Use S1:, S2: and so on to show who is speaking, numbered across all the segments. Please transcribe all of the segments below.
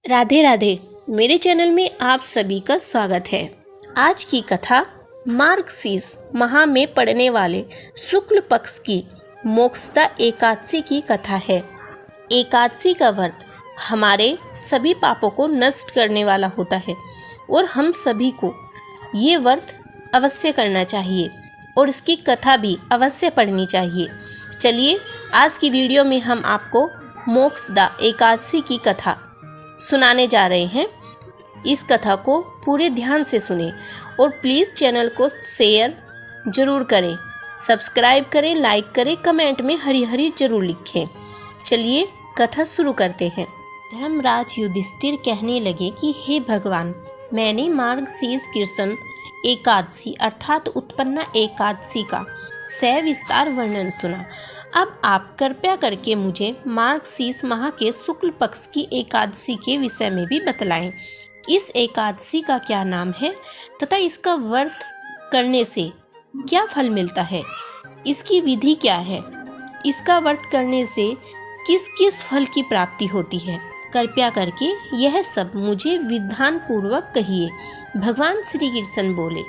S1: राधे राधे। मेरे चैनल में आप सभी का स्वागत है। आज की कथा मार्गशीर्ष माह में पड़ने वाले शुक्ल पक्ष की मोक्षदा एकादशी की कथा है। एकादशी का व्रत हमारे सभी पापों को नष्ट करने वाला होता है और हम सभी को ये व्रत अवश्य करना चाहिए और इसकी कथा भी अवश्य पढ़नी चाहिए। चलिए आज की वीडियो में हम आपको मोक्षदा एकादशी की कथा सुनाने जा रहे हैं। इस कथा को पूरे ध्यान से सुनें और प्लीज़ चैनल को शेयर ज़रूर करें, सब्सक्राइब करें, लाइक करें, कमेंट में हरी हरी जरूर लिखें। चलिए कथा शुरू करते हैं। धर्मराज युधिष्ठिर कहने लगे कि हे भगवान, मैंने मार्गशीर्ष कृष्ण एकादशी अर्थात उत्पन्ना एकादशी का सविस्तार वर्णन सुना। अब आप कृपया करके मुझे मार्गशीर्ष माह के शुक्ल पक्ष की एकादशी के विषय में भी बतलाएं। इस एकादशी का क्या नाम है तथा इसका व्रत करने से क्या फल मिलता है, इसकी विधि क्या है, इसका व्रत करने से किस किस फल की प्राप्ति होती है, कृपया करके यह सब मुझे विधान पूर्वक कहिए। भगवान श्री कृष्ण बोले,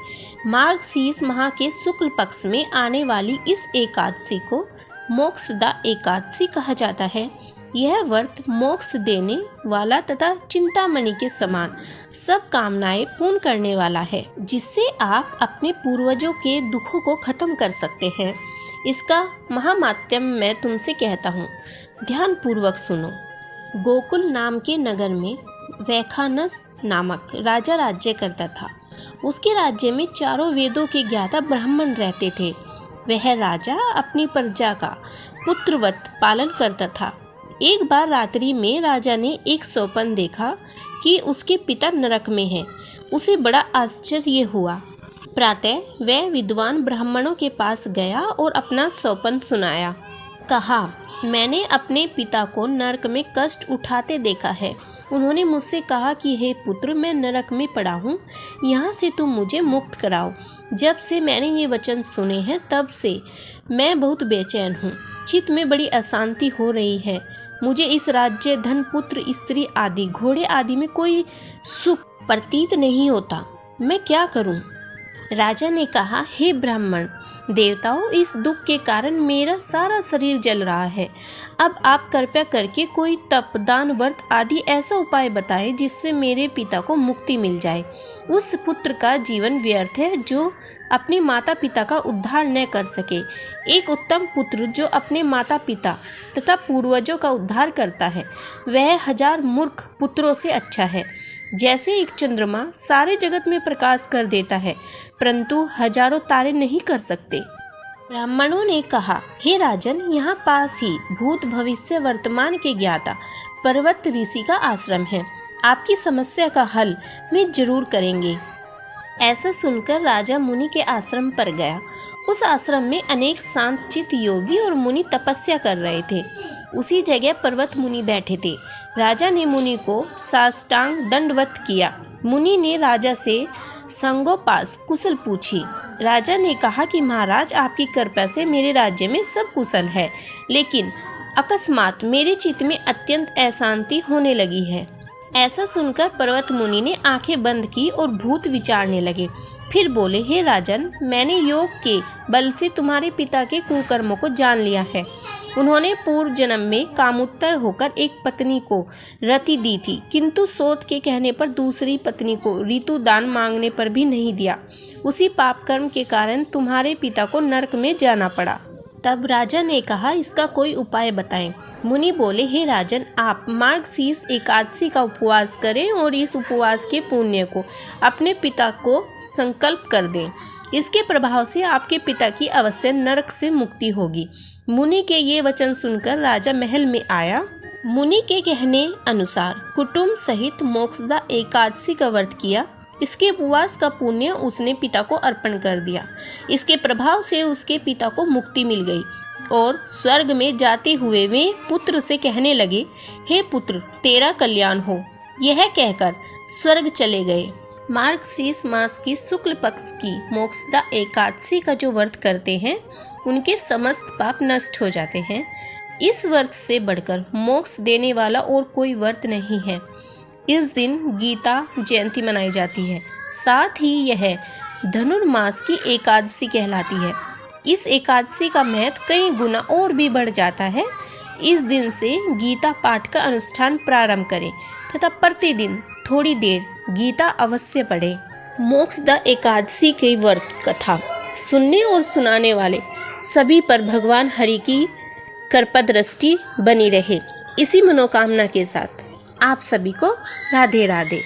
S1: मार्गशीर्ष माह के शुक्ल पक्ष में आने वाली इस एकादशी को मोक्षदा एकादशी कहा जाता है। यह व्रत मोक्ष देने वाला तथा चिंतामणि के समान सब कामनाएं पूर्ण करने वाला है, जिससे आप अपने पूर्वजों के दुखों को खत्म कर सकते हैं। इसका महामात्यम मैं तुमसे कहता हूँ, ध्यान पूर्वक सुनो। गोकुल नाम के नगर में वैखानस नामक राजा राज्य करता था। उसके राज्य में चारों वेदों के ज्ञाता ब्राह्मण रहते थे। वह राजा अपनी प्रजा का पुत्रवत पालन करता था। एक बार रात्रि में राजा ने एक स्वप्न देखा कि उसके पिता नरक में हैं। उसे बड़ा आश्चर्य हुआ। प्रातः वह विद्वान ब्राह्मणों के पास गया और अपना स्वप्न सुनाया। कहा, मैंने अपने पिता को नरक में कष्ट उठाते देखा है। उन्होंने मुझसे कहा कि हे पुत्र, मैं नरक में पड़ा हूँ, यहाँ से तुम मुझे मुक्त कराओ। जब से मैंने ये वचन सुने हैं तब से मैं बहुत बेचैन हूँ। चित्त में बड़ी अशांति हो रही है। मुझे इस राज्य, धन, पुत्र, स्त्री आदि, घोड़े आदि में कोई सुख प्रतीत नहीं होता। मैं क्या करूँ? राजा ने कहा, हे ब्राह्मण देवताओं, इस दुख के कारण मेरा सारा शरीर जल रहा है। अब आप कृपया करके कोई तप, दान, व्रत आदि ऐसा उपाय बताएं जिससे मेरे पिता को मुक्ति मिल जाए। उस पुत्र का जीवन व्यर्थ है जो अपने माता पिता का उद्धार न कर सके। एक उत्तम पुत्र जो अपने माता पिता तथा पूर्वजों का उद्धार करता है, वह 1000 मूर्ख पुत्रों से अच्छा है। जैसे एक चंद्रमा सारे जगत में प्रकाश कर देता है, परंतु हजारों तारे नहीं कर सकते। ब्राह्मणों ने कहा, हे राजन, यहाँ पास ही भूत, भविष्य, वर्तमान के ज्ञाता पर्वत ऋषि का आश्रम है। आपकी समस्या का हल वे जरूर करेंगे। ऐसा सुनकर राजा मुनि के आश्रम पर गया। उस आश्रम में अनेक शांत चित्त योगी और मुनि तपस्या कर रहे थे। उसी जगह पर्वत मुनि बैठे थे। राजा ने मुनि को साष्टांग दंडवत किया। मुनि ने राजा से संगोपास कुशल पूछी। राजा ने कहा कि महाराज, आपकी कृपा से मेरे राज्य में सब कुशल है, लेकिन अकस्मात मेरे चित्त में अत्यंत अशांति होने लगी है। ऐसा सुनकर पर्वत मुनि ने आंखें बंद की और भूत विचारने लगे। फिर बोले, हे राजन, मैंने योग के बल से तुम्हारे पिता के कुकर्मों को जान लिया है। उन्होंने पूर्व जन्म में कामुत्तर होकर एक पत्नी को रति दी थी, किंतु सोत के कहने पर दूसरी पत्नी को ऋतु दान मांगने पर भी नहीं दिया। उसी पाप कर्म के कारण तुम्हारे पिता को नरक में जाना पड़ा। तब राजा ने कहा, इसका कोई उपाय बताएं। मुनि बोले, हे राजन, आप मार्गशीर्ष एकादशी का उपवास करें और इस उपवास के पुण्य को अपने पिता को संकल्प कर दें। इसके प्रभाव से आपके पिता की अवश्य नरक से मुक्ति होगी। मुनि के ये वचन सुनकर राजा महल में आया। मुनि के कहने अनुसार कुटुंब सहित मोक्षदा एकादशी का व्रत किया। इसके उपवास का पुण्य उसने पिता को अर्पण कर दिया। इसके प्रभाव से उसके पिता को मुक्ति मिल गई और स्वर्ग में जाते हुए वे पुत्र से कहने लगे, हे पुत्र, तेरा कल्याण हो। यह कहकर स्वर्ग चले गए। मार्गशीर्ष मास की शुक्ल पक्ष की मोक्षदा एकादशी का जो व्रत करते हैं, उनके समस्त पाप नष्ट हो जाते हैं। इस व्रत से बढ़कर मोक्ष देने वाला और कोई व्रत नहीं है। इस दिन गीता जयंती मनाई जाती है। साथ ही यह धनुर्मास की एकादशी कहलाती है। इस एकादशी का महत्व कई गुना और भी बढ़ जाता है। इस दिन से गीता पाठ का अनुष्ठान प्रारंभ करें तथा प्रतिदिन थोड़ी देर गीता अवश्य पढ़ें। मोक्षदा एकादशी की व्रत कथा सुनने और सुनाने वाले सभी पर भगवान हरि की कृपा दृष्टि बनी रहे, इसी मनोकामना के साथ आप सभी को राधे राधे।